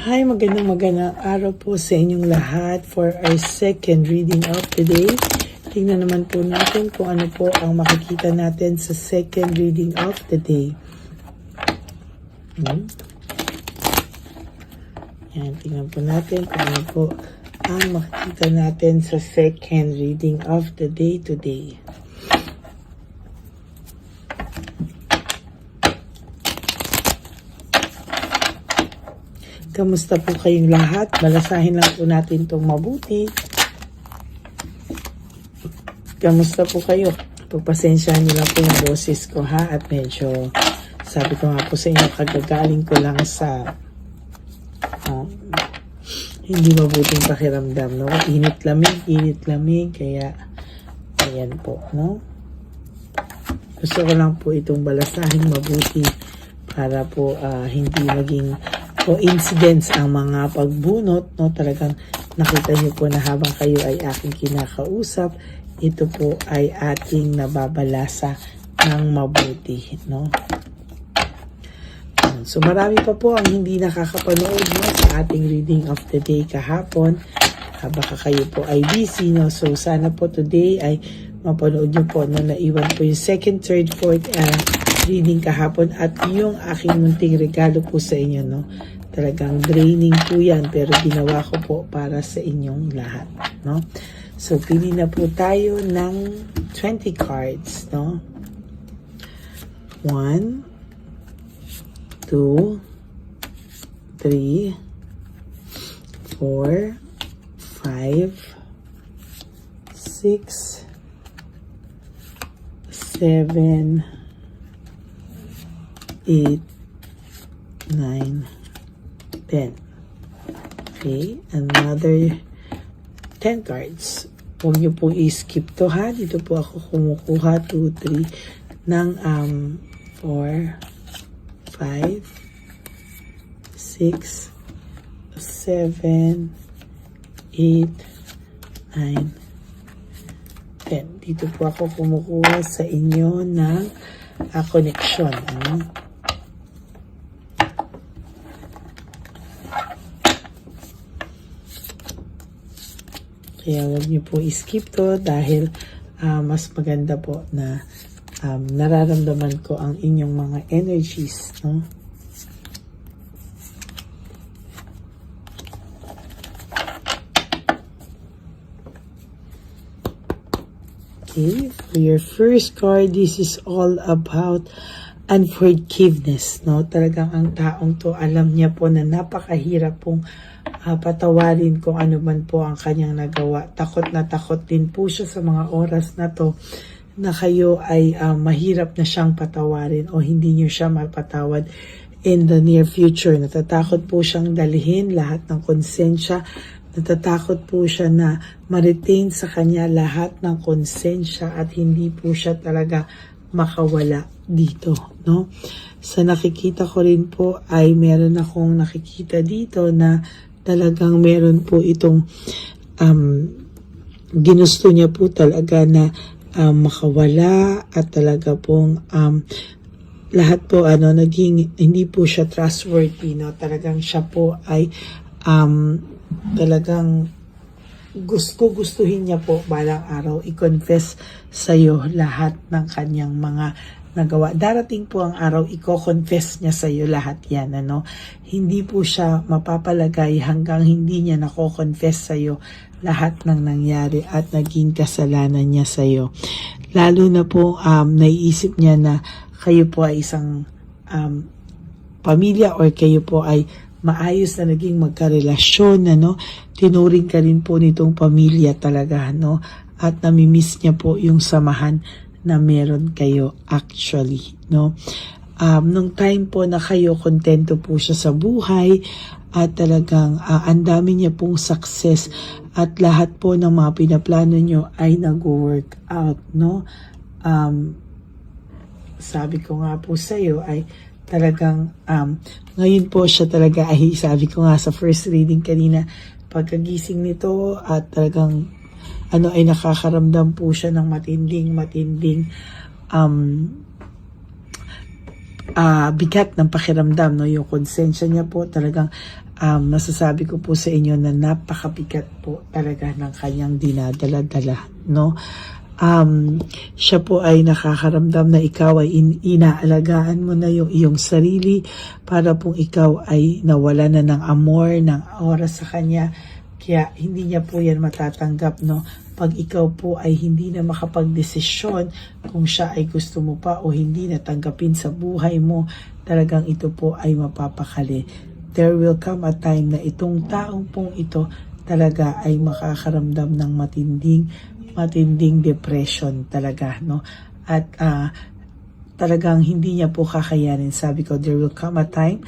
Hi, magandang araw po sa inyong lahat for our second reading of the day. Tingnan naman po natin kung ano po ang makikita natin sa second reading of the day. Yan, tingnan po natin kung ano po ang makikita natin sa second reading of the day today. Kamusta po kayong lahat? Balasahin lang po natin itong mabuti. Kamusta po kayo? Pagpasensyahan niyo lang po yung boses ko ha, at medyo sabi ko nga po sa inyo, kagagaling ko lang sa hindi mabuting pakiramdam, no? Init lamig, kaya ayan po, no? Gusto ko lang po itong balasahin mabuti para po hindi maging coincidence ang mga pagbunot, no? Talagang nakita niyo po na habang kayo ay aking kinakausap, ito po ay ating nababalasa ng mabuti, no? So marami pa po ang hindi nakakapanood, no, sa ating reading of the day kahapon. Baka kayo po ay busy, no? So sana po today ay mapanood niyo po, no? Naiwan po yung second, third, fourth reading kahapon at yung aking munting regalo po sa inyo, no? Talagang draining po yan, pero ginawa ko po para sa inyong lahat, no? So pili na po tayo ng 20 cards, no? 1, 2, 3, 4, 5, 6, 7, 8, 9, 10. Okay, another 10 cards. Huwag niyo po i-skip to ha. Dito po ako kumukuha 2, 3 ng 4, 5, 6, 7, 8, 9, 10. Dito po ako kumukuha sa inyo ng connection. Kaya huwag niyo po i-skip to dahil mas maganda po na nararamdaman ko ang inyong mga energies, no? Okay, for your first card, this is all about unforgiveness, no? Talagang ang taong to, alam niya po na napakahirap pong patawarin kung ano man po ang kanyang nagawa. Takot na takot din po siya sa mga oras na to na kayo ay mahirap na siyang patawarin o hindi niyo siya mapatawad in the near future. Natatakot po siyang dalhin lahat ng konsensya. Natatakot po siya na ma-retain sa kanya lahat ng konsensya at hindi po siya talaga makawala dito, no? Sa nakikita ko rin po ay meron akong nakikita dito na talagang meron po itong ginusto niya po talaga na makawala at talaga pong lahat po naging hindi po siya trustworthy, no? Talagang siya po ay talagang gustuhin niya po balang araw i-confess sa iyo lahat ng kanyang mga nagawa. Darating po ang araw, i-confess niya sa iyo lahat yan, ano? Hindi po siya mapapalagay hanggang hindi niya nako-confess sa iyo lahat ng nangyari at naging kasalanan niya sa iyo. Lalo na po naiisip niya na kayo po ay isang pamilya or kayo po ay maayos na naging magkarelasyon, ano? Tinuring ka rin po nitong pamilya talaga, no? At namimiss niya po yung samahan na meron kayo actually, no? Nung time po na kayo kontento po siya sa buhay at talagang ang dami niya pong success at lahat po ng mga pinaplano niyo ay nag-work out, no? Sabi ko nga po sa iyo ay talagang ngayon po siya talaga ay sabi ko nga sa first reading kanina, pagkagising nito at talagang ay nakakaramdam po siya ng matinding bigat ng pakiramdam, no? Yung konsensya niya po talagang masasabi ko po sa inyo na napakabigat po talaga ng kanyang dinadala-dala, no? Siya po ay nakakaramdam na ikaw ay inaalagaan mo na yung iyong sarili para pong ikaw ay nawala na ng amor, ng oras sa kanya. Kaya hindi niya po yan matatanggap, no? Pag ikaw po ay hindi na makapagdesisyon kung siya ay gusto mo pa o hindi natanggapin sa buhay mo, talagang ito po ay mapapakali. There will come a time na itong taong pong ito talaga ay makakaramdam ng matinding depression talaga, no? At talagang hindi niya po kakayanin. Sabi ko, there will come a time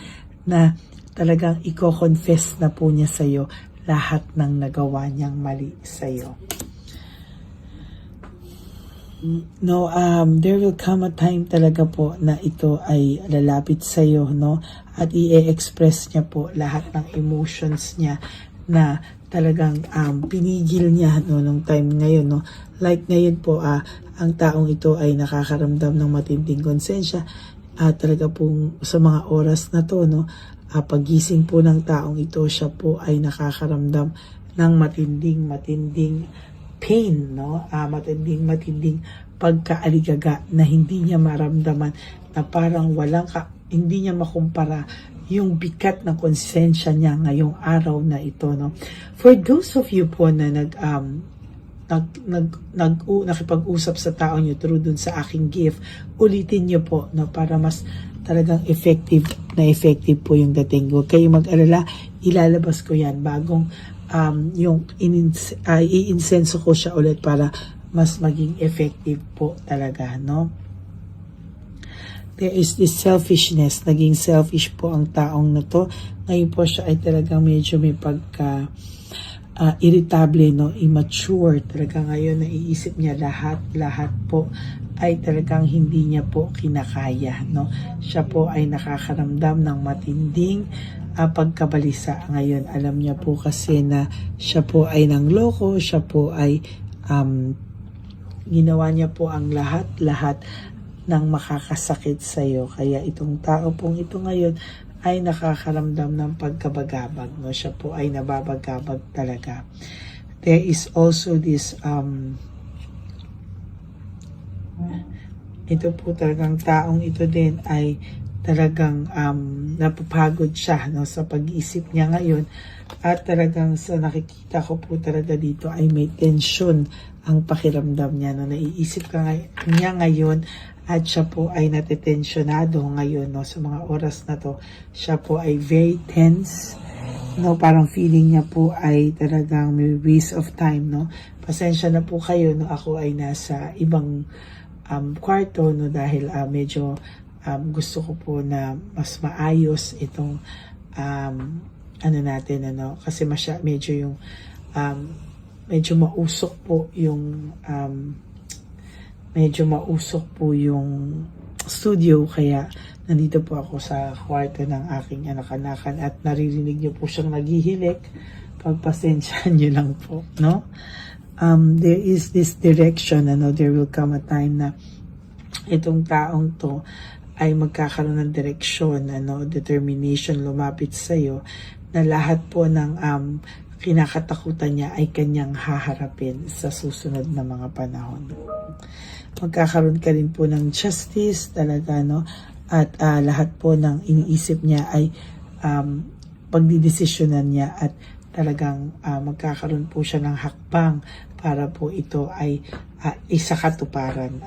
na talagang i-confess na po niya sa'yo lahat ng nagawa niyang mali sa'yo. No, there will come a time talaga po na ito ay lalapit sa'yo, no? At i-express niya po lahat ng emotions niya na talagang pinigil niya, no, nung time ngayon, no? Like ngayon po, ang taong ito ay nakakaramdam ng matinding konsensya talaga pong sa mga oras na to, no? Pagising po ng taong ito, siya po ay nakakaramdam ng matinding pain, no? Matinding pagkaaligaga na hindi niya maramdaman, na parang hindi niya makumpara yung bigat ng konsensya niya ngayong araw na ito, no? For those of you po na nakipag-usap sa tao niyo through dun sa aking gift, ulitin niyo po, no, para mas talagang effective po yung dating. Huwag kayong mag-alala, ilalabas ko yan bagong i-insenso ko siya ulit para mas maging effective po talaga, no? There is this selfishness. Naging selfish po ang taong na to. Ngayon po siya ay talagang medyo may pagka irritable, no? Immature. Talaga ngayon naiisip niya lahat po ay talagang hindi niya po kinakaya, no? Siya po ay nakakaramdam ng matinding pagkabalisa ngayon. Alam niya po kasi na siya po ay nangloko, siya po ay ginawa niya po ang lahat ng makakasakit sa iyo. Kaya itong tao pong ito ngayon ay nakakaramdam ng pagkabagabag, no? Siya po ay nababagabag talaga. There is also this ito po talagang taong ito din ay talagang napapagod siya, no, sa pag-iisip niya ngayon, at talagang sa nakikita ko po talaga dito ay may tension ang pakiramdam niya, no? Naiisip niya ngayon at siya po ay natetensyonado ngayon, no, sa mga oras na to. Siya po ay very tense, no, parang feeling niya po ay talagang may waste of time, no. Pasensya na po kayo, no, ako ay nasa ibang kwarto, no, dahil medyo gusto ko po na mas maayos itong kasi medyo yung medyo mausok po yung studio, kaya nandito po ako sa kwarto ng aking anak-anakan at naririnig niyo po siyang naghihilik. Pagpasensyahan niyo lang po, no? There is this direction, there will come a time na itong taong to ay magkakaroon ng direksyon, determination lumapit sa iyo, na lahat po ng kinakatakutan niya ay kanyang haharapin sa susunod na mga panahon. Magkakaroon ka rin po ng justice talaga, no? At lahat po ng iniisip niya ay pagdidesisyonan niya, at talagang magkakaroon po siya ng hakbang para po ito ay isa katuparan,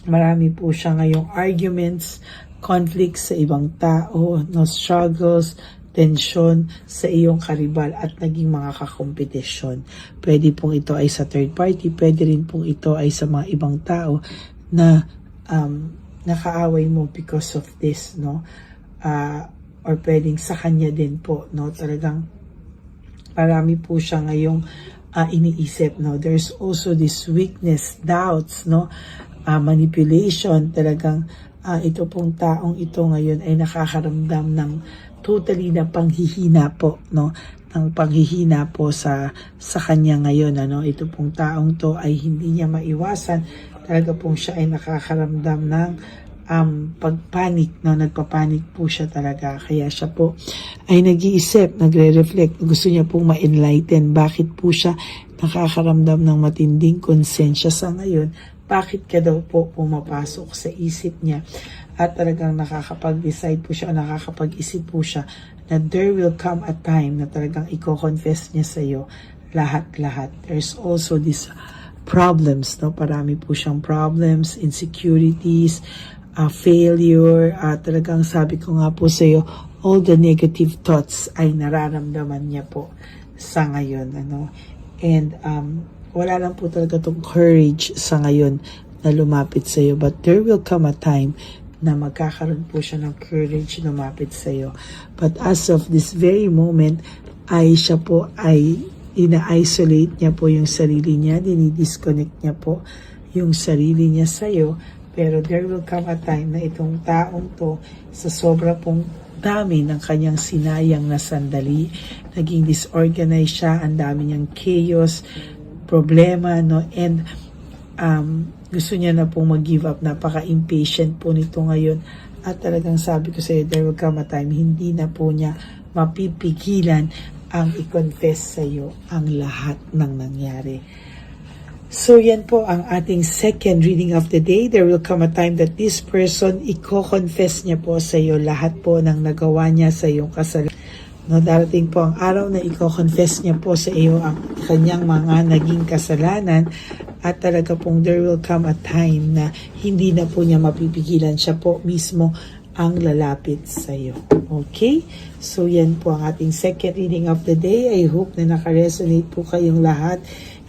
marami po siya ngayong arguments, conflicts sa ibang tao, no, struggles, tension sa iyong karibal at naging mga kakompetisyon. Pwede pong ito ay sa third party, pwede rin pong ito ay sa mga ibang tao na nakaaway mo because of this, no? Or pwedeng sa kanya din po, no? Talagang marami po siya ngayong iniisip, no? There's also this weakness, doubts, no? Manipulation. Talagang ito pong taong ito ngayon ay nakakaramdam ng totally na panghihina po, no? Ng panghihina po sa kanya ngayon, Ito pong taong to ay hindi niya maiwasan. Talaga pong siya ay nakakaramdam ng pagpanik, no? Nagpapanik po siya talaga. Kaya siya po ay nag-iisip, nagre-reflect. Gusto niya pong ma-enlighten. Bakit po siya nakakaramdam ng matinding konsensya sa ngayon? Bakit ka daw po pumapasok sa isip niya? At talagang nakakapag-decide po siya, nakakapag-isip po siya na there will come a time na talagang i-confess niya sa iyo lahat-lahat. There's also this problems, no? Parami po siyang problems, insecurities, failure, talagang sabi ko nga po sa iyo, all the negative thoughts ay nararamdaman niya po sa ngayon, ano? And wala lang po talaga tong courage sa ngayon na lumapit sa iyo, but there will come a time na magkakaroon po siya ng courage lumapit sa iyo. But as of this very moment, ay siya po ay ina-isolate niya po yung sarili niya, dinidisconnect niya po yung sarili niya sa iyo. Pero there will come a time na itong taong to, sa sobra pong dami ng kanyang sinayang na sandali, naging disorganized siya, ang dami niyang chaos, problema, no? And gusto niya na pong mag-give up, napaka-impatient po nito ngayon. At talagang sabi ko sa iyo, there will come a time, hindi na po niya mapipigilan ang i-confess sa iyo ang lahat ng nangyari. So yan po ang ating second reading of the day. There will come a time that this person, i-confess niya po sa iyo lahat po ng nagawa niya sa iyong kasalanan. No, darating po ang araw na i-confess niya po sa iyo ang kanyang mga naging kasalanan, at talaga pong there will come a time na hindi na po niya mapipigilan, siya po mismo ang lalapit sa iyo. Okay? So yan po ang ating second reading of the day. I hope na naka-resonate po kayong lahat.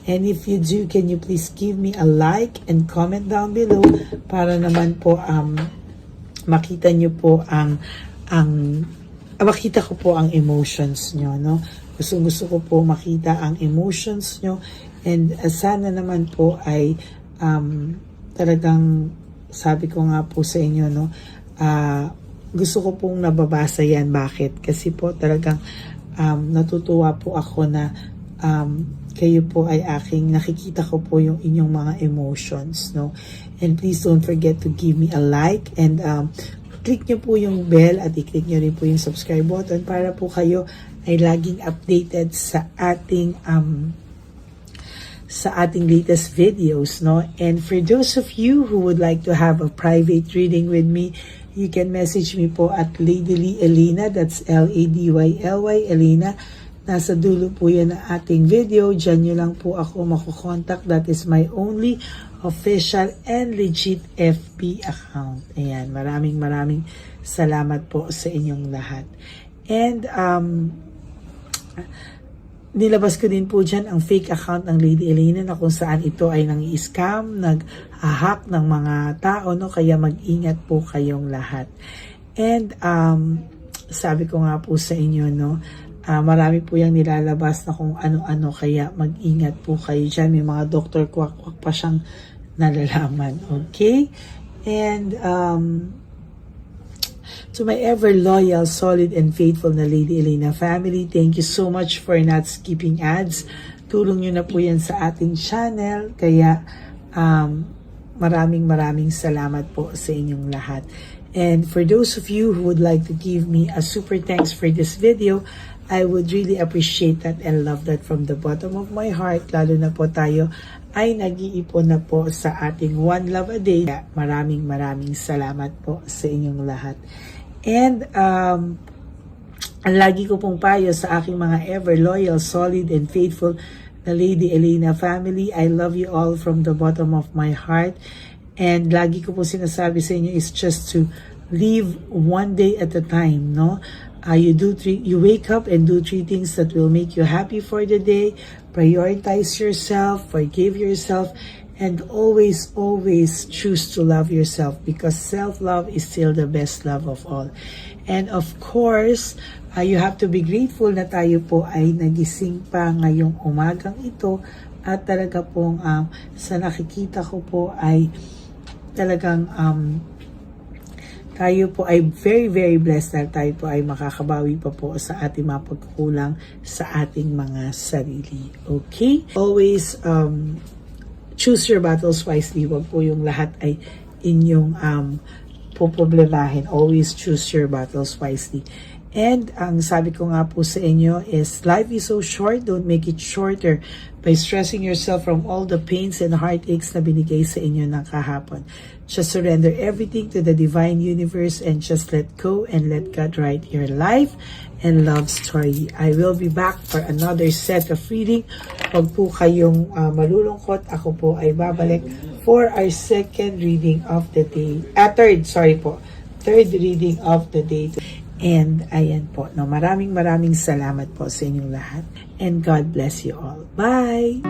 And if you do, can you please give me a like and comment down below para naman po makita nyo po makita ko po ang emotions nyo, no? Gusto ko po makita ang emotions nyo, and sana naman po ay talagang sabi ko nga po sa inyo, no, gusto ko pong nababasa yan. Bakit? Kasi po talagang natutuwa po ako na kayo po ay nakikita ko po yung inyong mga emotions, no? And please don't forget to give me a like, and click nyo po yung bell at i-click nyo rin po yung subscribe button para po kayo ay laging updated sa ating latest videos, no? And for those of you who would like to have a private reading with me, you can message me po at Ladyly Elena, that's Ladyly Elena. Nasa dulo po yan ng ating video. Diyan nyo lang po ako makukontak. That is my only official and legit FB account. Ayan, maraming salamat po sa inyong lahat. And nilabas ko din po dyan ang fake account ng Lady Elena na kung saan ito ay nang-i-scam, nag-hack ng mga tao, no? Kaya mag-ingat po kayong lahat. And sabi ko nga po sa inyo, no, marami po yung nilalabas na kung ano-ano, kaya mag-ingat po kayo dyan. May mga doktor kwak-kwak pa siyang nalalaman. Okay? And to my ever loyal, solid, and faithful na Lady Elena family, thank you so much for not skipping ads. Tulong nyo na po yan sa ating channel. Kaya maraming salamat po sa inyong lahat. And for those of you who would like to give me a super thanks for this video, I would really appreciate that and love that from the bottom of my heart. Lalo na po tayo ay nag-iipon na po sa ating One Love a Day. Maraming salamat po sa inyong lahat. And ang lagi ko pong payo sa aking mga ever loyal, solid, and faithful na Lady Elena family, I love you all from the bottom of my heart. And lagi ko po sinasabi sa inyo is just to live one day at a time, no? You wake up and do 3 things that will make you happy for the day. Prioritize yourself, forgive yourself, and always choose to love yourself, because self-love is still the best love of all. And of course, you have to be grateful na tayo po ay nagising pa ngayong umagang ito, at talaga pong sa nakikita ko po ay talagang tayo po ay very blessed dahil tayo po ay makakabawi pa po sa ating mga pagkukulang sa ating mga sarili. Okay? Always choose your battles wisely. Wag po yung lahat ay inyong poproblemahin. Always choose your battles wisely. And ang sabi ko nga po sa inyo is, life is so short, don't make it shorter by stressing yourself from all the pains and heartaches na binigay sa inyo ng kahapon. Just surrender everything to the divine universe and just let go and let God write your life and love story. I will be back for another set of reading. Huwag po kayong malulungkot. Ako po ay babalik for our second reading of the day. Third reading of the day. And ayan po, no, maraming salamat po sa inyong lahat. And God bless you all. Bye!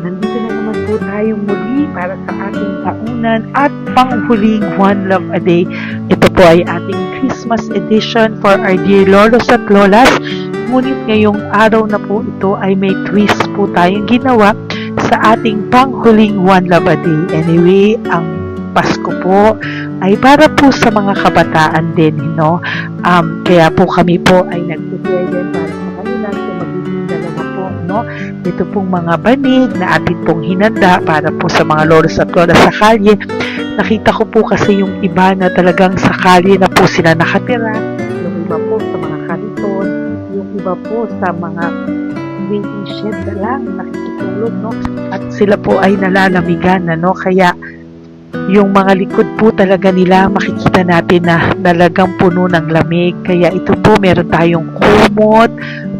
Nandito na naman po tayong muli para sa ating taunan at panghuling One Love a Day. Ito po ay ating Christmas edition for our dear lolos at lolas. Ngunit ngayong araw na po ito ay may twist po tayong ginawa sa ating panghuling One Love a Day. Anyway, ang Pasko po ay para po sa mga kabataan din, no? Kaya po kami po ay nag-prepare din para sa kanila, so magiging dalawa po, no? Ito pong mga banig na atin pong hinanda para po sa mga lolos at lolas sa kalye. Nakita ko po kasi yung iba na talagang sa kalye na po sila nakatira, yung iba po sa mga kariton, yung iba po sa mga waiting shed na lang nakikitulog, no? At sila po ay nalalamigan, no? Kaya yung mga likod po talaga nila makikita natin na talagang puno ng lamig. Kaya ito po, meron tayong kumot,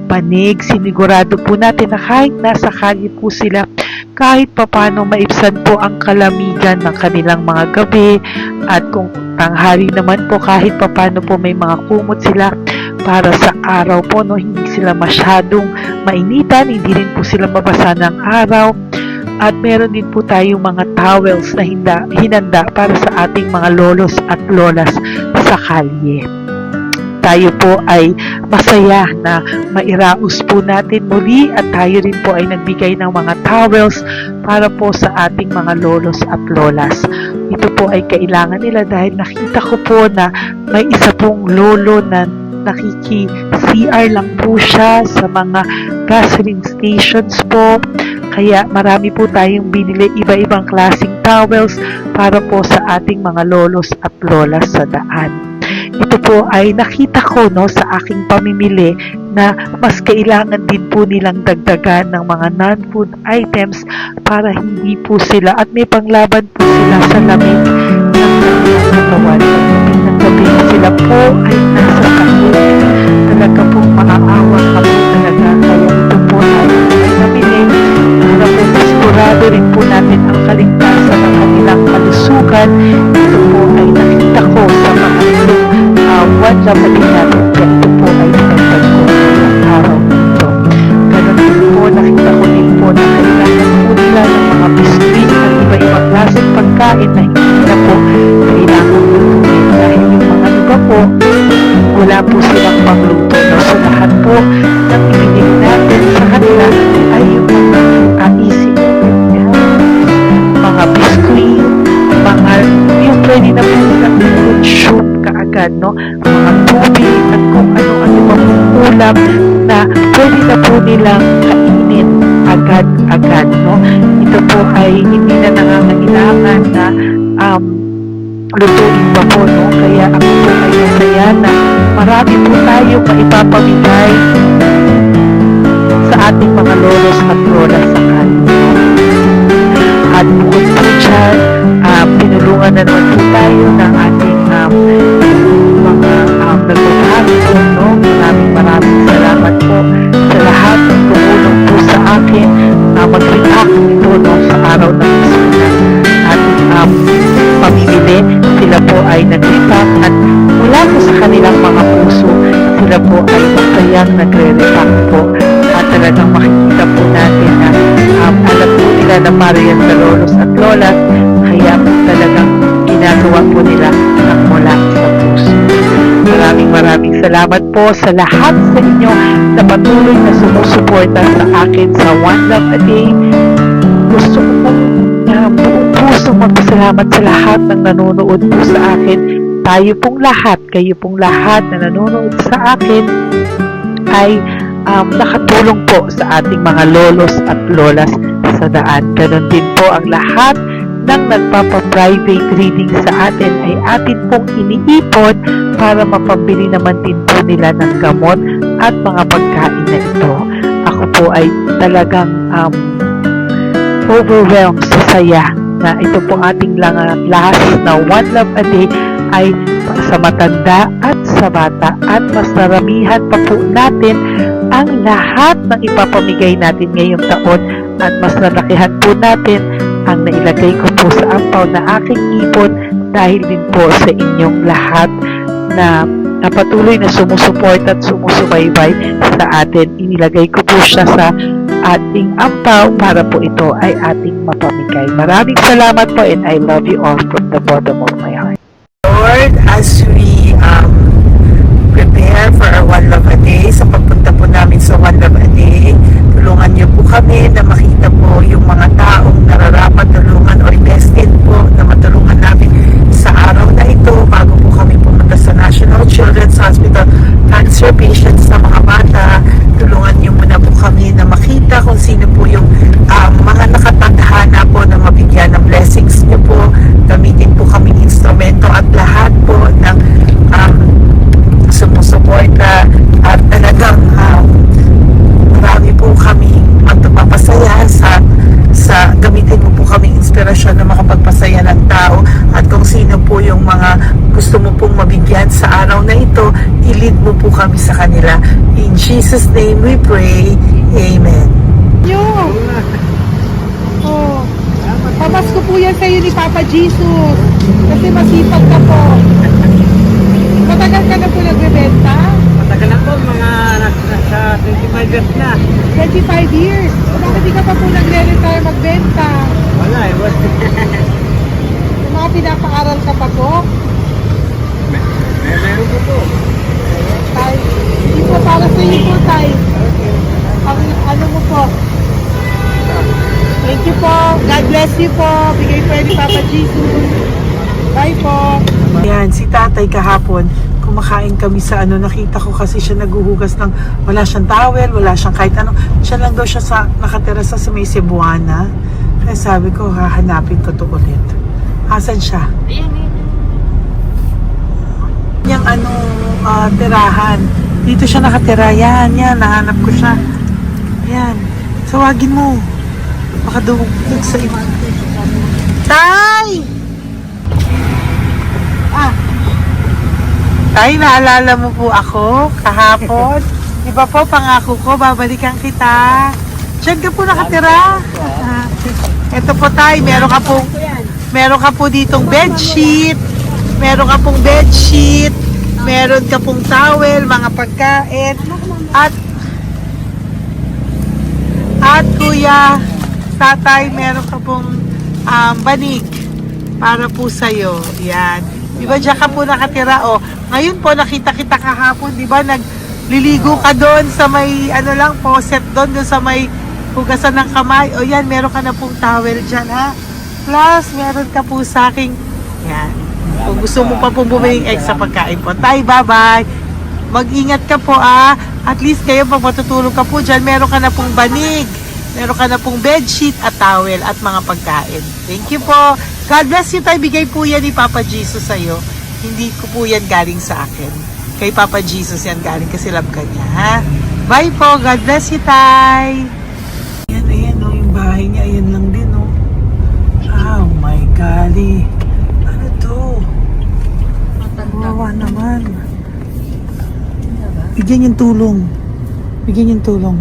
panig. Sinigurado po natin na kahit nasa kalye po sila, kahit papano maibsan po ang kalamigan ng kanilang mga gabi. At kung tanghali naman po, kahit papano po may mga kumot sila para sa araw po, no, hindi sila masyadong mainitan, hindi rin po sila mabasa ng araw. At meron din po tayong mga towels na hinanda para sa ating mga lolos at lolas sa kalye. Tayo po ay masaya na mairaos po natin muli at tayo rin po ay nagbigay ng mga towels para po sa ating mga lolos at lolas. Ito po ay kailangan nila dahil nakita ko po na may isa pong lolo na nakiki-CR lang po siya sa mga gasoline stations po. Kaya marami po tayong binili iba-ibang klaseng towels para po sa ating mga lolos at lolas sa daan. Ito po ay nakita ko, no, sa aking pamimili na mas kailangan din po nilang dagdagan ng mga non-food items para hindi po sila at may panglaban po sila sa lamig ng kanilang katawan. Ng gabi sila po ay nasa kahit talaga po maaawa ka po talaga. Kaya ito po ay nabili para po sigurado rin po natin ang kaligtasan ng kanilang kalusugan. Ito po ay nakita ko sa mga One Love a Day natin. Kaya ito po ay pinagdag ko ngayong araw nito. Ganun din po, nakita ko din po na kailangan po nila ng mga biskuit at iba-ibang klaseng pagkain na hindi na po kailangan lutuin. Dahil yung mga iba po, wala po silang pangluto. No? So lahat po ng ibigay natin sa kanila ay yung mga easy mga biskuit, mga yung pwede na po nilang soup kaagad, no? Mga tubig at kung ano-ano pang ulam na pwede na po nilang kainin agad-agad, no? Ito po ay hindi na nangangailangan na lutuin pa po, no? Kaya ako po ay masaya na marami po tayo maipapamigay sa ating mga lolos at lolas sa kanila. At bukod po dyan, pinulungan na naman po tayo ng ating mga nagbabago po, no? Maraming salamat po sa lahat ng tumulong po sa akin na mag-react ito, no, sa araw ng Pasko na ating pamimili. Sila po ay nag-react at mula po sa kanilang mga puso, sila po ay masayang nagre-react po. At talagang makikita po natin na alam po nila na para yan sa lolos at lolas, kaya po talagang ginagawa po nila ng mula sa puso. Maraming salamat po sa lahat sa inyo na patuloy na sumusuporta sa akin sa One Love a Day. Gusto ko po buong pusong magpasalamat sa lahat ng nanonood po sa akin. Tayo pong lahat, kayo pong lahat na nanonood sa akin ay nakatulong po sa ating mga lolos at lolas sa daan. Ganon din po ang lahat ng nagpapa-private reading sa atin ay atin pong iniipon para mapambili naman din po nila ng gamot at mga pagkain na ito. Ako po ay talagang overwhelmed sa saya na ito po ating lahat na One Love a Day ay sa matanda at sa bata, at mas naramihan pa po natin ang lahat ng ipapamigay natin ngayong taon, at mas nalakihan po natin ang nailagay ko po sa ampaw na aking ipon dahil din po sa inyong lahat na patuloy na sumusuport at sumusubaybay sa atin. Inilagay ko po siya sa ating ampaw para po ito ay ating mapamigay. Maraming salamat po, and I love you all from the bottom of my heart. Lord, as we prepare for our One Love a Day, sa pagpunta po namin sa One Love a Day, tulungan niyo po kami na makita po yung mga taong nararapat tulungan o destined po na matulungan namin sa araw na ito bago po kami pumunta sa National Children's Hospital. Cancer patients sa mga bata, tulungan niyo muna po kami na makita kung sino po yung mga nakatadhana po na mabigyan ng blessings niyo po. Gamitin po kaming instrumento at lahat po ng sumusuporta, at talagang marami po kami magpapasaya sa gamitin mo po kaming inspirasyon na makapagpasaya ng tao, at kung sino po yung mga gusto mo pong mabigyan sa araw na ito, i-lead mo po kami sa kanila. In Jesus' name we pray. Amen. Oh, pamasko po yan sa'yo ni Papa Jesus. Kasi masipag ka po. Matagal ka na po nagbebenta? Matagal na po, mga nasa 25 years na. 25 years. Bakit di ka pa po nagre-retire magbenta? Wala eh, Yung mga pinapaaral ka pa po? meron ko po. Tay, hindi po para sa iyo po, Tay. Ang ano mo po? Thank you po. God bless you po. Bigay po ni Papa Jesus. Bye po. Yan, si tatay kahapon, kumakain kami sa nakita ko kasi siya naguhugas ng, wala siyang towel, wala siyang kahit ano. Siya lang daw siya nakatira sa may Cebuana. Kaya sabi ko, hahanapin ko to ulit. Asan siya? Yung tirahan. Dito siya nakatira. Yan, nahanap ko siya. Yan. Tawagin mo. Baka dumugtog sa iba. Tay! Tay, naalala mo po ako kahapon? Di ba po, pangako ko, babalikan kita. Diyan ka po nakatira. Ito po, Tay, meron ka po ditong bedsheet. Meron ka pong bedsheet. Meron ka pong towel, mga pagkain. At kuya, tatay, meron ka pong banig para po sa'yo. Yan. Di ba dyan ka po nakatira? O, ngayon po, nakita kita kahapon, di ba? Nagliligo ka doon sa may, faucet doon sa may hugasan ng kamay. O yan, meron ka na pong towel dyan, ha? Plus, meron ka po sa aking, yan. Kung gusto mo pa pong bumili extra pagkain po. Tay, bye-bye. Mag-ingat ka po, At least kayo, pag matutulog ka po dyan, meron ka na pong banig. Meron ka na pong bedsheet at towel at mga pagkain. Thank you po. God bless you, Tay. Bigay po yan ni Papa Jesus sa'yo. Hindi ko po yan galing sa akin. Kay Papa Jesus yan galing kasi love ka niya, ha? Bye po. God bless you, Tay. Ayan, yung bahay niya. Ayan lang din, Oh my golly. Ano to? Wawa naman. Bigyan yung tulong.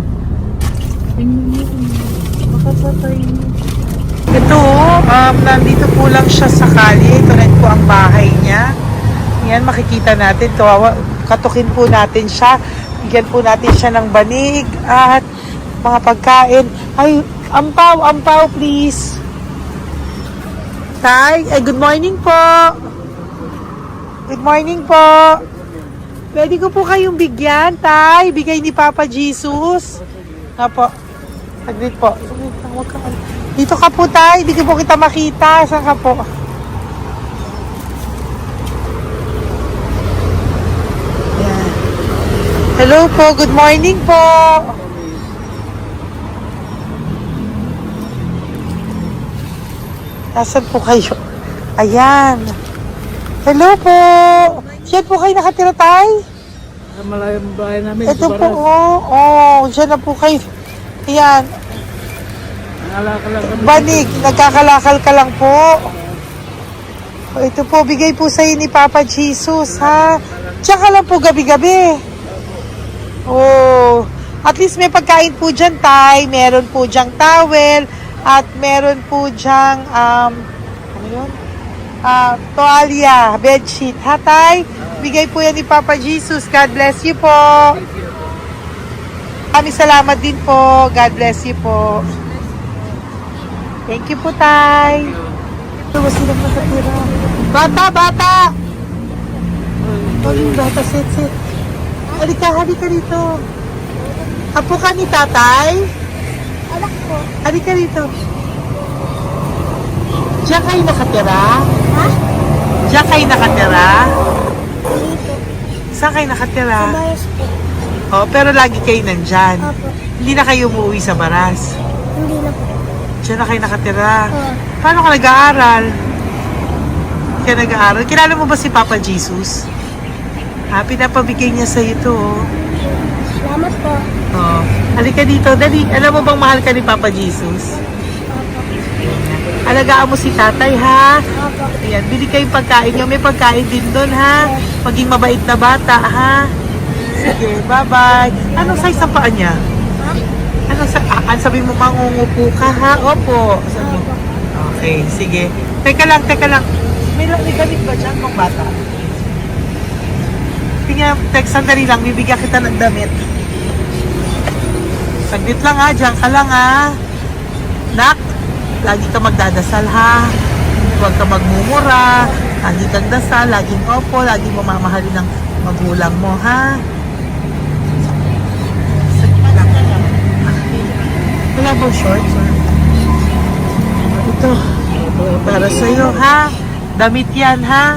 Makapatay niyo. Ito, nandito po lang siya sa kalye. Ito rin po ang bahay niya. Yan, makikita natin. Katukin po natin siya. Bigyan po natin siya ng banig at mga pagkain. Ay, ampaw, please. Tay, good morning po. Good morning po. Pwede ko po kayong bigyan, Tay. Bigay ni Papa Jesus. Nga po. Saglit po. Dito ka po, Tay. Hindi ko po kita makita. Saan ka po? Yan. Hello po. Good morning po. Asan po kayo? Ayan. Hello po. Diyan po kayo nakatira, tay? Sa malayang bahay namin. Ito po, oh. Diyan na po kayo. Ayan. Nalakal lang kami. Banig, nagkakalakal ka lang po. O, ito po, bigay po sa'yo ni Papa Jesus, ha? Tsaka lang po gabi-gabi. Oh, at least may pagkain po dyan, tay. Meron po dyang towel. At meron po dyang, ano yun? Toalya, bedsheet, ha, tay? Bigay po yan ni Papa Jesus. God bless you po. Kami salamat din po. God bless you po. Thank you po, tay. Ito, silang nakatira. Bata! Oh, bata, sit. Halika rito. Apo ka ni tatay? Anak ko. Halika rito. Diyan kayo nakatira? Ha? Diyan kayo nakatira? Dito. Saan kayo nakatira? Kabayas po. Oh, pero lagi kayo nandyan. Opo. Hindi na kayo umuwi sa Baras. Hindi na po. Diyan na kayo nakatira. Oo. Paano ka nag-aaral? Hindi ka nag-aaral? Kilala mo ba si Papa Jesus? Ha, pinapabigay niya sa ito. Salamat po. Oh. Halika dito. Dali. Alam mo bang mahal ka ni Papa Jesus? Opo. Alagaan mo si tatay, ha? Opo. Ayan, bili kayong pagkain nyo. May pagkain din doon, ha? Maging mabait na bata, ha? Sige, bye-bye. Anong size ang paa niya? Ha? Sabi mo, mangungupo ka, ha? Opo. Sabi mo. Okay, sige. Teka lang. May gamit ba dyan ng bata? Tingnan, sandali lang. Bibigyan kita ng damit. Saglit lang, ha? Diyan ka lang, ha? Nak, lagi ka magdadasal, ha? Huwag ka magmumura. Lagi kang dasal. Laging opo. Laging mamamahalin ng magulang mo, ha? Saglit lang. Wala bang shorts? Ito. Para sa'yo, ha? Damit yan, ha?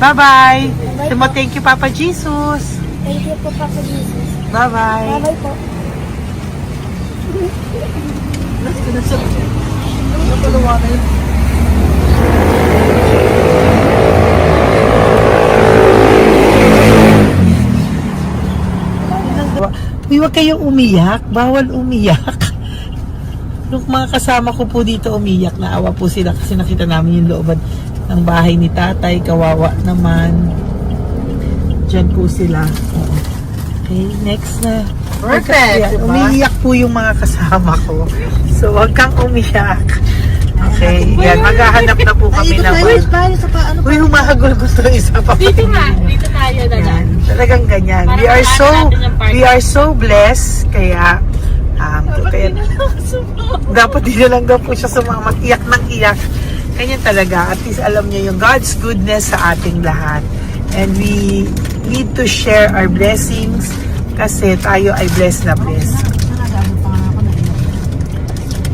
Bye-bye. Sabi mo, thank you, Papa Jesus. Thank you po, Papa Jesus. Bye-bye. Bye-bye po. Uy, huwag kayong umiyak. Bawal umiyak. Nung mga kasama ko po dito umiyak, naawa po sila kasi nakita namin yung looban ng bahay ni tatay. Kawawa naman. Diyan po sila. Oo. Okay, next na. Perfect, diba? Umiiyak po yung mga kasama ko. So, huwag kang umiyak. Okay, yan. Maghahanap na po kami naman. Uy, humahagol gusto isa pa. Dito tayo na Yan. Talagang ganyan. We are so blessed. Kaya, dapat di na lang daw po siya sumama. Iyak ng iyak. Ganyan talaga. At least alam niya yung God's goodness sa ating lahat. And we need to share our blessings kasi tayo ay blessed na blessed.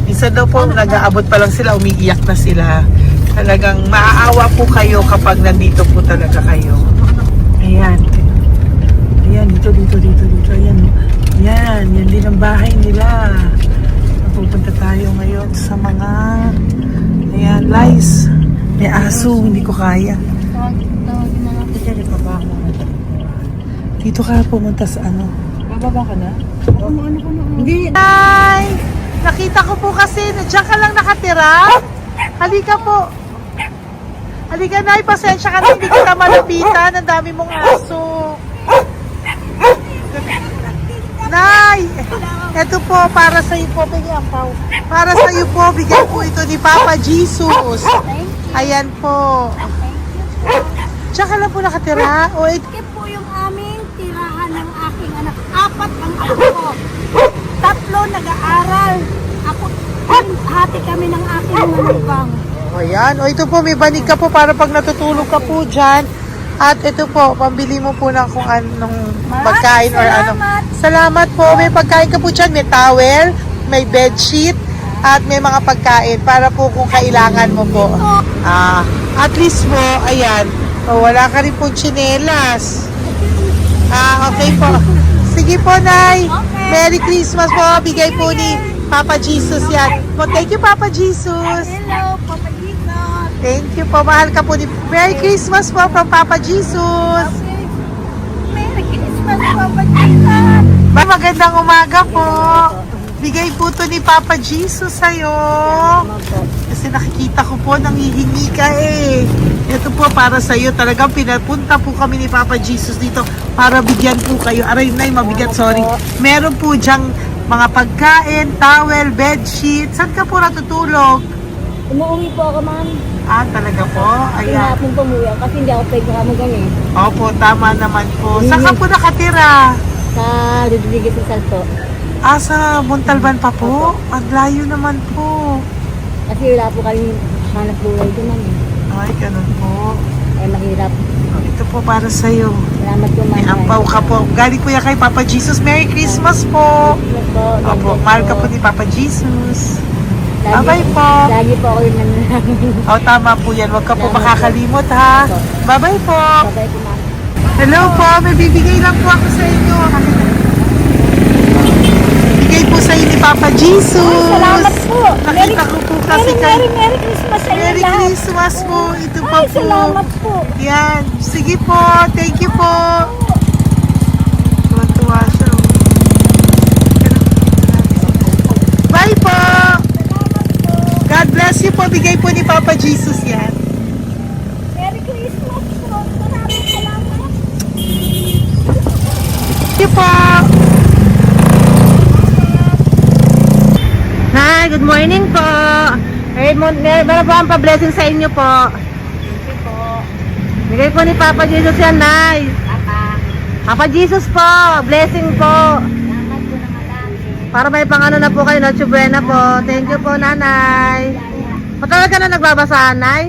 Minsan daw po, nag-aabot pa lang sila, umiiyak na sila. Talagang maaawa po kayo kapag nandito po talaga kayo. Ayan. Ayan, dito. Ayan. Yan din ang bahay nila. Pupunta tayo ngayon sa mga ayan, lice. May aso, hindi ko kaya. Dito ka pumunta sa ano? Bababa ka na? Hindi. Hi! Nakita ko po kasi, diyan ka lang nakatira. Halika po. Halika, Nay, pasensya ka na, hindi kita malapitan. Ang dami mong aso. Nay, eto po, para sa iyo po, para sa iyo po, bigay po ito ni Papa Jesus. Ayan po. Diyan ka lang po nakatira. O, Ito po yung aming tirahan ng aking anak. 4 ang anak ko. 3 nag-aaral. Ako, hati kami ng aking manugang. ayan. O, ito po, may banig ka po para pag natutulog ka po dyan. At ito po, pambili mo po ng kung anong pagkain or ano. Salamat po. May pagkain ka po dyan. May towel, may bedsheet, at may mga pagkain para po kung kailangan mo po. At least po, ayan. O, wala ka rin po tsinelas. Okay po. Sige po, Nay. Merry Christmas po. Bigay po ni Papa Jesus yan. Thank you, Papa Jesus. Hello, Papa Jesus. Thank you po. Mahal ka po ni... Merry Christmas po from Papa Jesus. Merry Christmas, Papa Jesus! Magandang umaga po. Bigay po to ni Papa Jesus sa'yo. Kasi nakikita ko po, nanghihingi ka eh. Ito po para sa'yo. Talagang pinapunta po kami ni Papa Jesus dito para bigyan po kayo. Aray na, mabigat, sorry. Meron po diyang mga pagkain, towel, bedsheet. Saan ka po natutulog? Umuwi po ako, ma'am. Ah, talaga po? Ayan. Pinapong pumuwi kasi hindi ako pwede kamugan eh. Opo, tama naman po. Saan ka po nakatira? Sa Rodriguez sa Salto. Ah, sa Montalban pa po? Ang layo naman po. Kasi wala po kami hanap buhay doon, ma'am. Ay, ganun po. Eh, mahirap. Ito po para sa'yo. Salamat po, ma'am. May ampaw ka po. Galing po yan kay Papa Jesus. Merry Christmas po. Opo, mahal ka po ni Papa Jesus. Bye-bye po. Lagi po ako yung nananamin. O, tama po yan. Huwag ka po makakalimot, ha? Bye-bye po. Babay po, ma'am. Hello po. May bibigay lang po ako sa inyo. Bigay po sa inyo ni Papa Jesus. Salamat po! Nakita ko po kasi kay... Merry Christmas sa inyo Merry lahat! Christmas po. Ito pa Ay, po. salamat po! Yan. Sige po. Thank you po. Tuwa-tuwa siya. Bye po. God bless you po. Bigay po ni Papa Jesus yan. Merry Christmas po! Maraming salamat! Thank you po. Hi, good morning po. Meron po ang pa-blessing sa inyo po. Thank you po. Bigay po ni Papa Jesus yan, Nay. Papa. Papa Jesus po, blessing po. Salamat po ng malaki. Para may pangano na po kayo, Noche Buena po. Thank you po, Nanay. Matagal ka na nagbabasahan, Nay?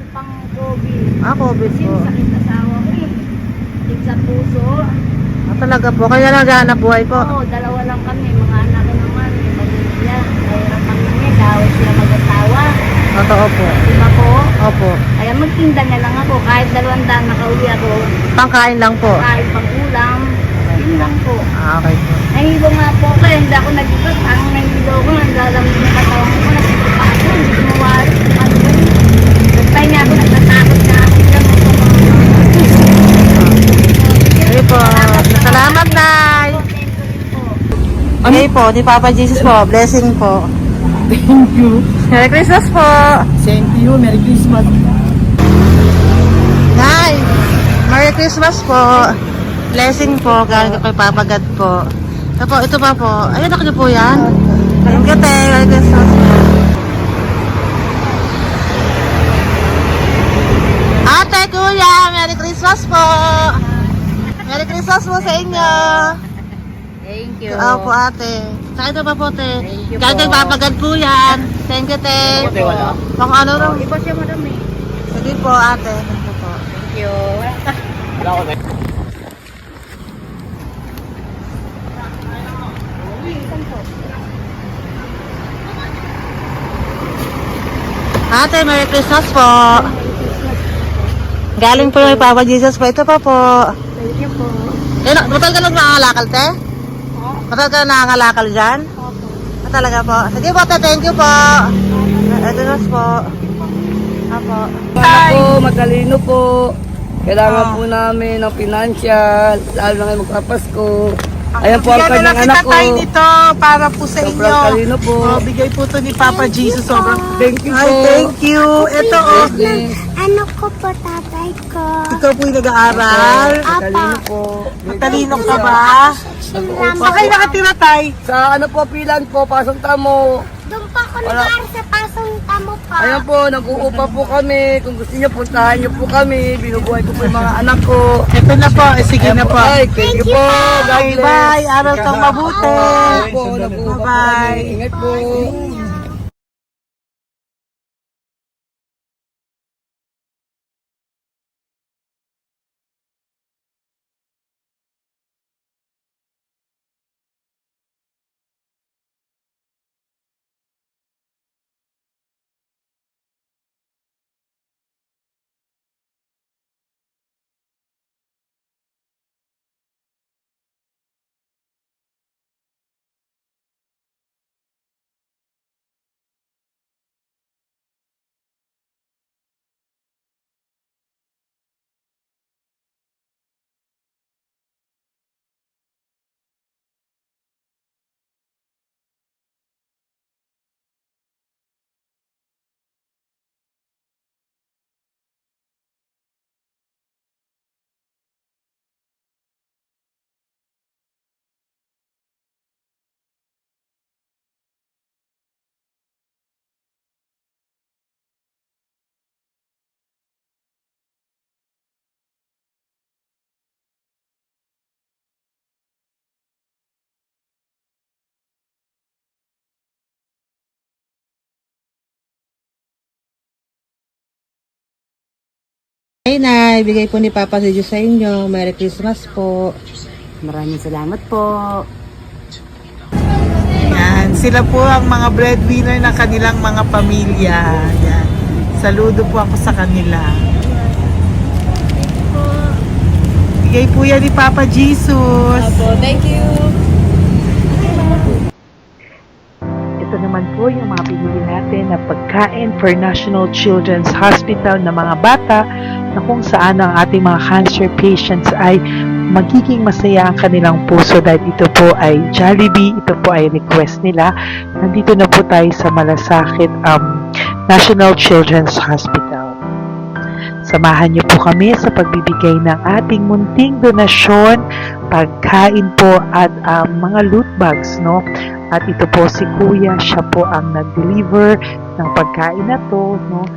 Pang COVID. Ah, COVID po. Sakit asawa ko eh. Sakit sa puso. Ah, talaga po, kaya naghahanap buhay po. Oo, dalawa lang kami. Mga anak ko naman. May pamilya. Mahirap kami niya. Dahil sila mag-asawa. Totoo po. Diba po? Opo. Kaya magtinda na lang ako. Kahit 200 nakauwi ako. Pangkain lang po. Kahit pang ulam. Yun lang po. Ah, okay po. Nahilo nga po ako. Kaya hindi ako nag-ibas. Ang nahilo ko. Naglalamig na katawan ko. Nagsipa ako. Hindi ko mawari. Ano ba yun? Nagtay nga ako. Nagtatakot na ako. Diyan ako mga Sige po. Salamat, Nay. Okay po, ni Papa Jesus po. Blessing po. Thank you. Merry Christmas po. Same to you. Merry Christmas. Nay, Merry Christmas po. Blessing po. Galing kay Papa God po. Ito pa po. Ayun, ako niyo po yan. Thank you, te. Merry Christmas po. Ate, kuya, Merry Christmas po. Merry Christmas po sa inyo. Thank you. Opo, ate. Sa ito pa po, te. Thank you Galing kay po. Papa God po yan. Thank you, te. Ate, wala. Pang ano raw. Iba siya madami. Sige po, ate. Thank you po. Thank you. Wala ko. Ate, Merry Christmas po. Galing po kay Papa Jesus po. Ito pa po. Thank you po. Matagal ka nagmakalakal, te? Matagal ka nangangalakal dyan? Talaga po. Sige po, te. Thank you po. Merry Christmas po. Apo. Po, matalino po. Kailangan po namin ng financial, lalo na ngayon magpapasko. Ayan po ang Bigyan na lang kanyang anak kita ko. tayo nito para po sa Sobrang inyo. talino po. Bigay po to ni Papa Jesus. Sobrang... Thank you Ay, po. thank you. Ito, oh. Yes. Ano ko po tatay ko? Ikaw po yung nag-aaral. Matalino po. Matalino ka ba? Saan kayo nakatira, tay? Sa ano po, pilan po, pasong tamo. Doon pa ako nag-aaral sa pasong tamo pa. Ayan po, nag-uupa po kami. Kung gusto niyo, puntahan niyo po kami. Binubuhay ko po yung mga anak ko. Ito na po. Sige na po. Ay, thank you po. God Okay, bless. bye. Aral kang mabuti. Ayan po, nag-uupa po Bye-bye. kami. Ingat po. Nay, bigay po ni Papa si Diyos sa inyo. Merry Christmas po. Maraming salamat po. Yan, sila po ang mga breadwinner ng kanilang mga pamilya. Yan. Saludo po ako sa kanila. Bigay po yan ni Papa Jesus. Thank you. Ito naman po yung mga binili natin na pagkain for National Children's Hospital na mga bata na kung saan ang ating mga cancer patients ay magiging masaya ang kanilang puso dahil ito po ay Jollibee, ito po ay request nila. Nandito na po tayo sa Malasakit National Children's Hospital. Samahan niyo po kami sa pagbibigay ng ating munting donasyon, pagkain po at mga loot bags, no? At ito po si Kuya, siya po ang nag-deliver ng pagkain na to, no?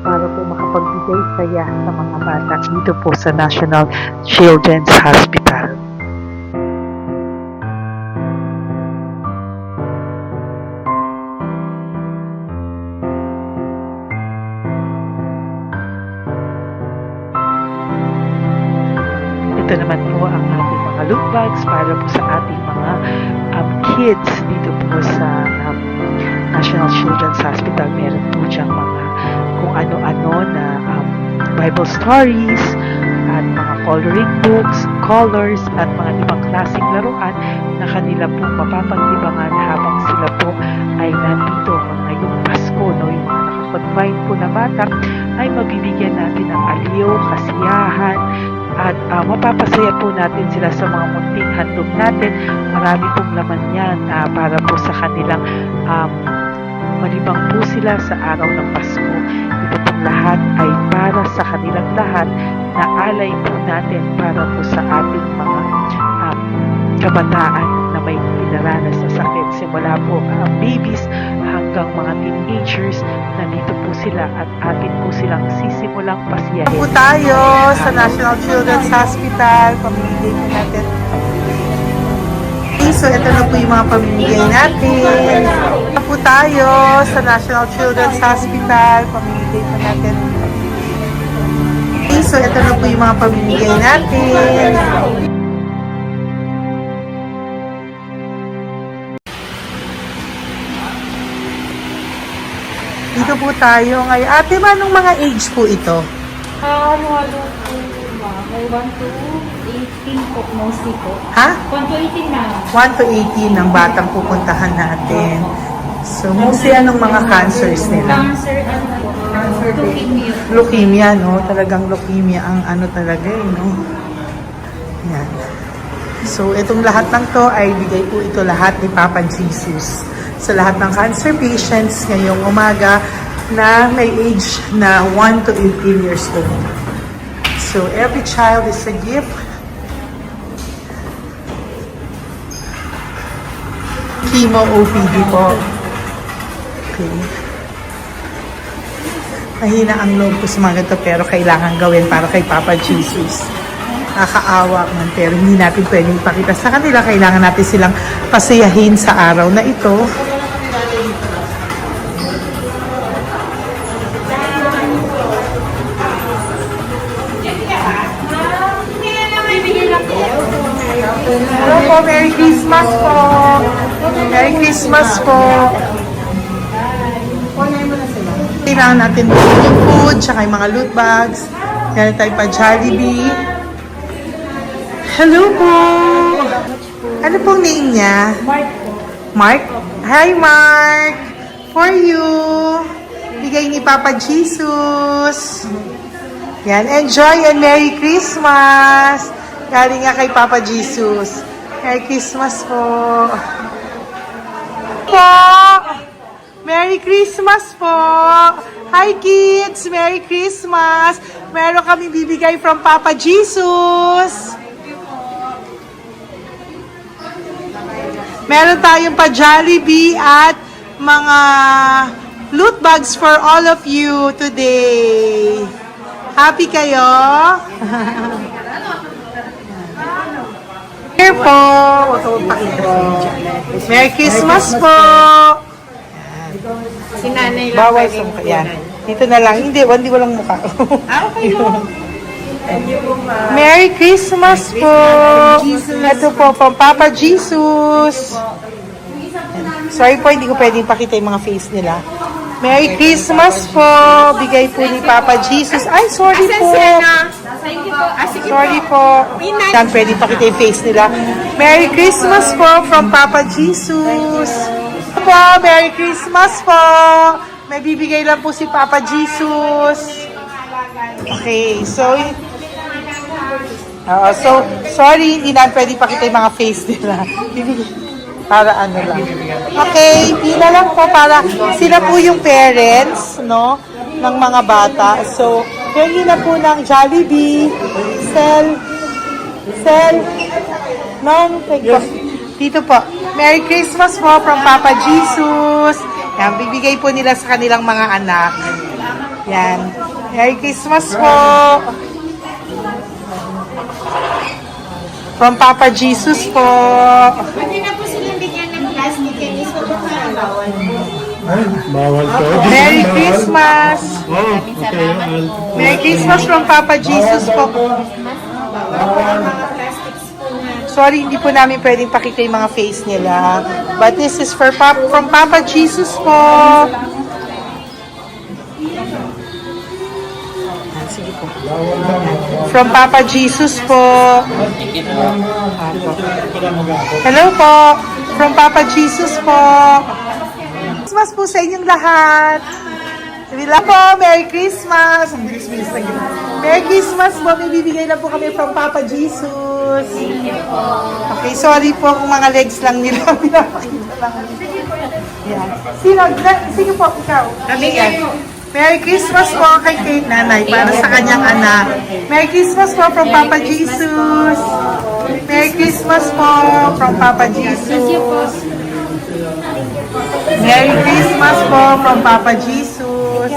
Para po makapagbigay saya sa mga bata dito po sa National Children's Hospital. Ito naman po ang ating mga loot bags para po sa ating mga kids dito po sa National Children's Hospital. Meron po diyang mga kung ano-ano na Bible stories at mga coloring books, colors at mga ibang klaseng laruan na kanila po mapapagdibangan habang sila po ay nandito ngayong Pasko, no? Yung mga nakakonfine po na bata ay mabibigyan natin ng aliw, kasiyahan, at mapapasaya po natin sila sa mga munting handog natin. Marami pong laman yan para po sa kanilang malibang po sila sa araw ng Pasko. Ito pong lahat ay para sa kanilang lahat na alay po natin para po sa ating mga kabataan na may pinaranas sa sakit. Simula po babies hanggang mga teenagers, nandito po sila at atin po silang sisimulang pasiyahin. Po tayo sa National Children's Hospital. Pamimigay po natin. So, ito na po yung mga pamimigay natin. Ito po tayo sa National Children's Hospital. Pamimigay po natin. So, ito na po yung mga pamimigay natin. Dito po tayo ngayon. Ate, anong mga age po ito? Ano po, may 1 to 18 po, mostly po. Ha? 1 to 18 na. 1 to 18 ang batang pupuntahan natin. So, mostly anong mga cancers nila? Cancer, ano po, leukemia. Leukemia, no? Talagang leukemia ang ano talaga, no? Yan. So, itong lahat ng to ay bigay po ito lahat ni Papa Jesus sa lahat ng cancer patients ngayong umaga na may age na 1 to 18 years old. So, every child is a gift. Chemo OPD po. Okay. Mahina ang loob ko sa mga ganito pero kailangan gawin para kay Papa Jesus. Nakakaawa man pero hindi natin pwedeng ipakita sa kanila. Kailangan natin silang pasayahin sa araw na ito. Hello po, Merry Christmas po. Merry Christmas po. Kailangan natin yung food, tsaka yung mga loot bags. Yan tayo pa Jollibee. Hello po. Ano pong name niya? Mark po. Mark? Hi, Mark. For you. Bigay ni Papa Jesus. Yan, enjoy and Merry Christmas. Galing nga kay Papa Jesus. Merry Christmas po. Merry Christmas po. Hi kids, Merry Christmas. Meron kami bibigay from Papa Jesus. Meron tayong pa Jollibee at mga loot bags for all of you today. Happy kayo? Here po. Merry Christmas po. Si nanay lang Bawal pwedeng sa mukha. Yan. Dito na lang. Hindi walang mukha. Okay po. Merry Christmas po. Ito po, from Papa Jesus. Sorry po, hindi ko pwedeng pakita yung mga face nila. Merry Christmas po. Bigay po ni Papa Jesus. Ay, sorry po. Sorry po. Yan, pwedeng pakita yung face nila. Merry Christmas po from Papa Jesus. Po, Merry Christmas po. May bibigay lang po si Papa Jesus. Okay, so sorry, hindi na pwede pakita yung mga face nila. Para ano lang. Okay, pila lang po para sila po yung parents, no, ng mga bata. So, hingi na po ng Jollibee, Sel, dito po. Merry Christmas po from Papa Jesus. Yan, bibigay po nila sa kanilang mga anak. Yan. Merry Christmas po. From Papa Jesus po. Pwede na po silang bigyan ng plastic and iso po bawal. Bawal to. Merry Christmas. Oh, okay. Merry Christmas from Papa Jesus po. Sorry, hindi po namin pwedeng pakita yung mga face nila. But this is from Papa Jesus po. Sige po. From Papa Jesus po. Hello po. From Papa Jesus po. Christmas po sa inyong lahat. Wala po, Merry Christmas. Merry Christmas po. May bibigay na po kami from Papa Jesus. Okay, sorry po kung mga legs lang nila. Pinapakita lang. Yan. Sige po, ikaw. Merry Christmas po kay nanay para sa kanyang anak. Merry Christmas po from Papa Jesus. Merry Christmas po from Papa Jesus. Merry Christmas po from Papa Jesus.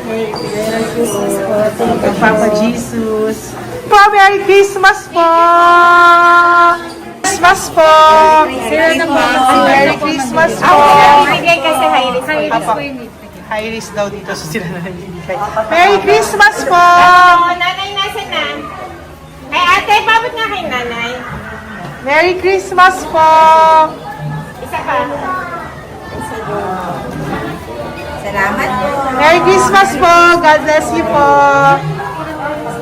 Merry Christmas po from Papa Jesus. Po, Merry Christmas po. Christmas po. Merry Christmas po. Bigay kasi high-risk. Papa. High risk daw dito so sila na nagbibigay. Merry Christmas po! Nanay, nasa na? Ay, ate, babot nga kay nanay. Merry Christmas po! Isa pa. Salamat po. Merry Christmas po! God bless you po!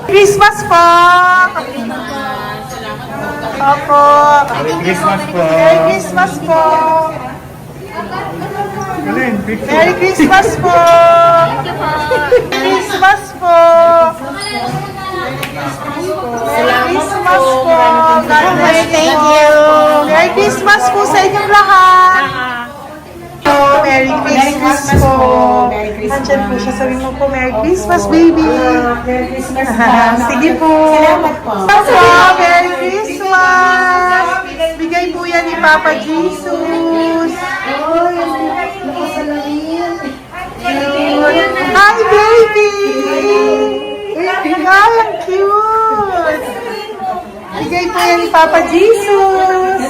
Christmas po! Opo! Merry Christmas po. Merry Christmas po! Merry Christmas po! Merry Christmas po! Merry Christmas po! God bless you! Merry Christmas po sa inyong lahat! Merry Christmas po! Nandyan po siya. Sabi mo po, Merry Christmas, baby! Merry Christmas sige po! Salamat po! Merry Christmas! Bigay po yan ni Papa Jesus! Hi, baby! Hi, ang cute! Bigay po yan ni Papa Jesus!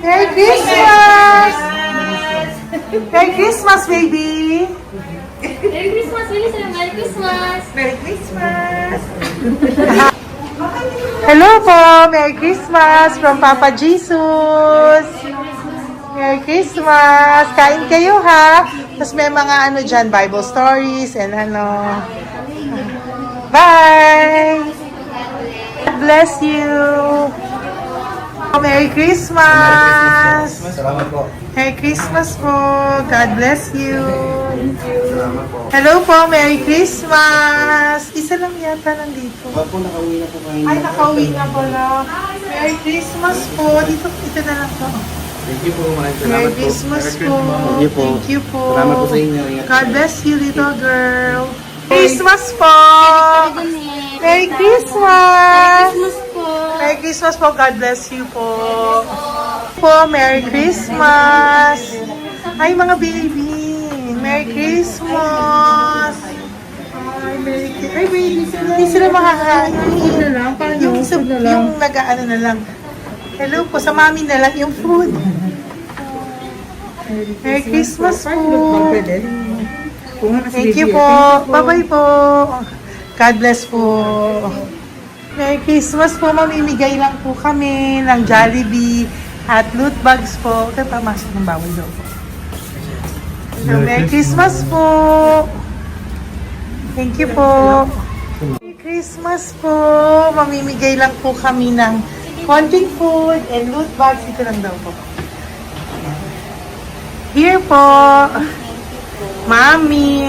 Merry Christmas! Merry Christmas, baby! Merry Christmas, bilis na. Merry Christmas! Merry Christmas! Hello po! Merry Christmas from Papa Jesus! Merry Christmas! Kain kayo ha! Tapos may mga ano dyan, Bible stories and ano. Bye! God bless you! Merry Christmas! Salamat po. Merry Christmas po! God bless you! Hello po! Merry Christmas! Isa lang yata nandito. Opo, nakauwi na po kayo. Ay, nakauwi na pala. Merry Christmas po! Dito na lang po. Thank you po. Maraming salamat Merry po. Christmas Merry po. Thank you po. Thank you po. Salamat po sa inyo. Ingat God bless you, little girl. Christmas po! Merry Christmas! Merry Christmas po. God bless you po. Merry Christmas! Ay, mga baby! Merry Christmas! Ay, Merry Christmas! Ay, baby sila. Hindi sila makakain. Yung nag-ano na lang. Hello po, sa mami na lang yung food. Merry Christmas po. Thank you po. Bye-bye po. God bless po. Merry Christmas po. Mamimigay lang po kami ng Jollibee at loot bags po. Katamas ng bawal daw po. So, Merry Christmas po. Thank you po. Merry Christmas po. Mamimigay lang po kami ng konting food and loot bags. Ito lang daw po. Here po. Mami.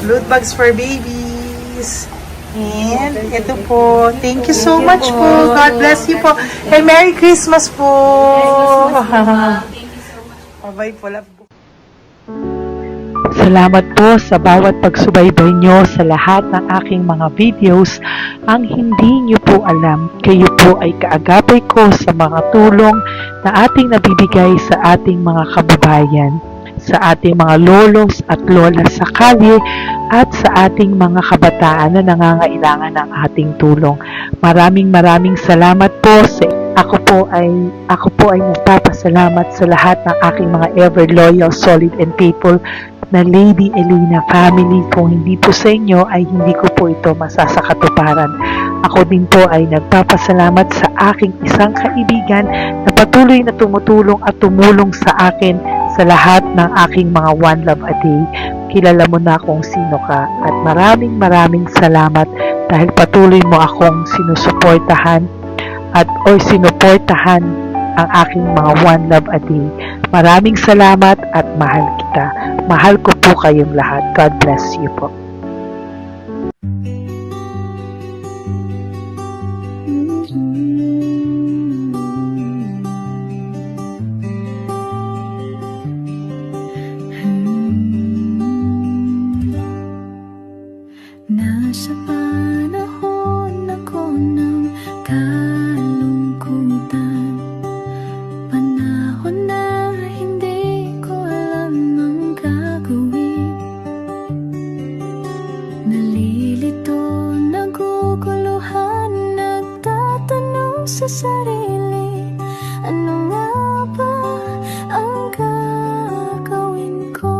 Loot bags for babies. And ito po. Thank you so much po. God bless you po. And Merry Christmas po. Bye-bye po. Love po. Salamat po sa bawat pagsubaybay nyo sa lahat ng aking mga videos. Ang hindi nyo po alam, kayo po ay kaagapay ko sa mga tulong na ating nabibigay sa ating mga kababayan, sa ating mga lolos at lola sa kalye, at sa ating mga kabataan na nangangailangan ng ating tulong. Maraming salamat po sa ako po ay nagpapasalamat sa lahat ng aking mga ever loyal, solid and faithful na Lady Elena family. Kung hindi po sa inyo ay hindi ko po ito masasakatuparan. Ako din po ay nagpapasalamat sa aking isang kaibigan na patuloy na tumutulong at tumulong sa akin sa lahat ng aking mga One Love a Day. Kilala mo na kung sino ka at maraming salamat dahil patuloy mo akong sinusuportahan o sinuportahan ang aking mga One Love a Day. Maraming salamat at mahal kita. Mahal ko po kayong lahat. God bless you po. Nasa panahon ako ng kalungkutan, panahon na hindi ko alam ang gagawin. Nalilito, naguguluhan, nagtatanong sa sarili, ano nga ba ang gagawin ko?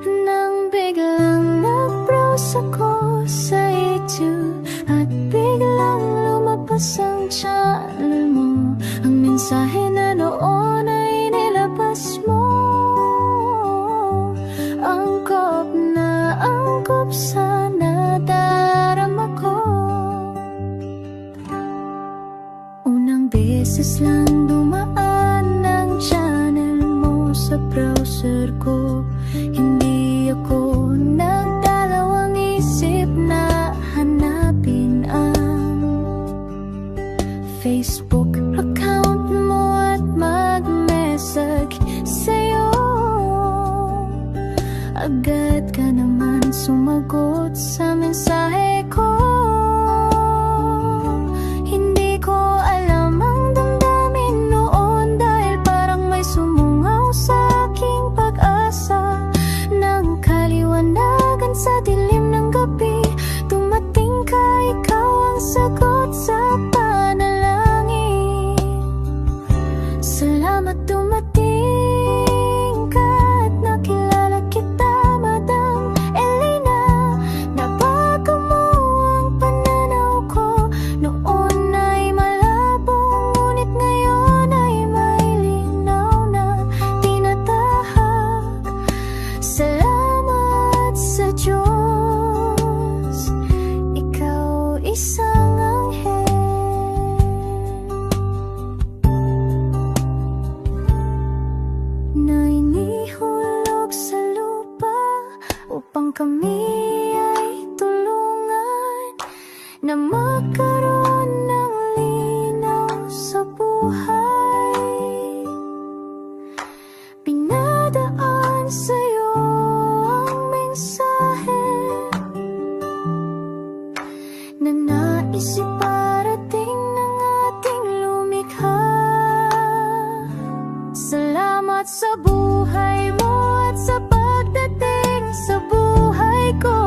Nang biglang nag-browse ako sa YouTube at biglang lumabas ang channel mo, ang mensahe na noon ay nilabas mo. Angkop sa nadarama ko. Unang beses lang dumaan ang channel mo sa browser ko. Hindi ako nagdalawang isip na hanapin ang Facebook account mo at mag-message sa'yo. Agad ka naman sumagot sa mensahe ko. Hindi ko alam ang damdamin noon dahil parang may sumungaw sa aking pag-asa. Nang kaliwanagan sa dilim ng gabi, dumating ka, ikaw ang sagot sa panalangin. Salamat dumating ka at nakilala kita, Madam Elena. Nabago mo ang pananaw ko. Noon ay malabo, ngunit ngayon ay may linaw na tinatahak. Salamat sa Diyos, ikaw isang anghel na inihulog sa lupa upang kami ay tulungan na magkaroon ng linaw sa buhay. Pinadaan sa'yo ang mensahe na nais iparating ng ating lumikha. Salamat sa buhay mo at sa pagdating sa buhay ko,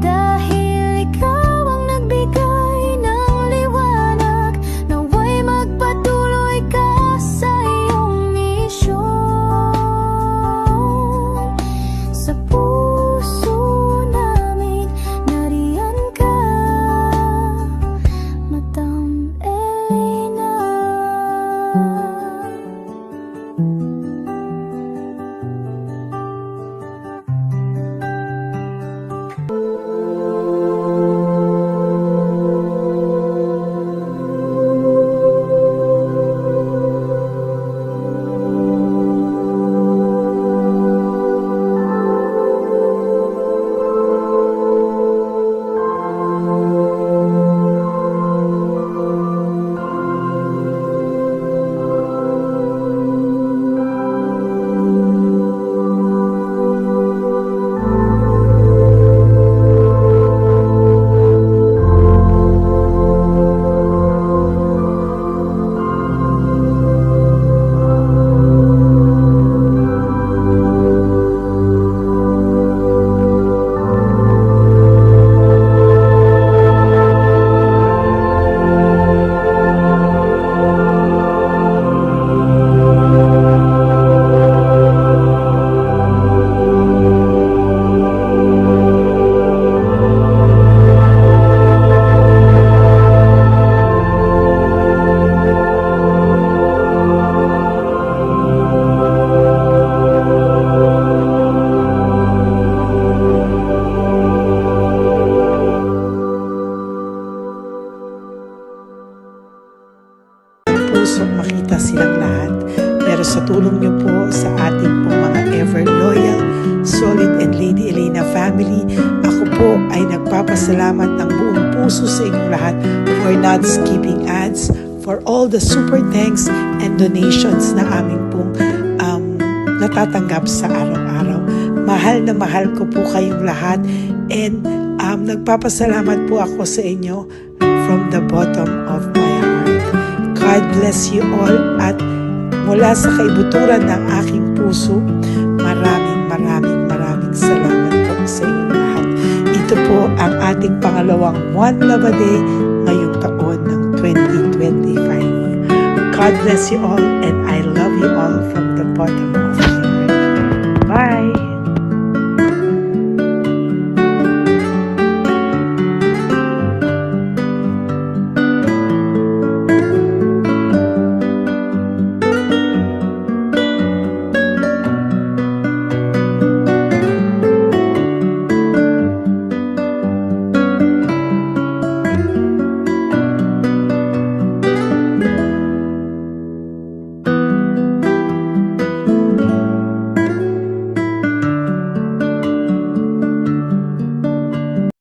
dahil ikaw ang nagbigay ng liwanag. Naway magpatuloy ka sa iyong misyon sa buhay. pusong makita silang lahat. Pero sa tulong niyo po sa ating po mga ever loyal, solid and Lady Elena family, ako po ay nagpapasalamat ng buong puso sa inyong lahat for not skipping ads, for all the super thanks and donations na aming pong natatanggap sa araw-araw. Mahal na mahal ko po kayong lahat and nagpapasalamat po ako sa inyo from the bottom of my heart. God bless you all at mula sa kaibuturan ng aking puso, maraming salamat po sa inyong lahat. Ito po ang ating pangalawang One Love a Day ngayong taon ng 2025. God bless you all and I love you all from the bottom of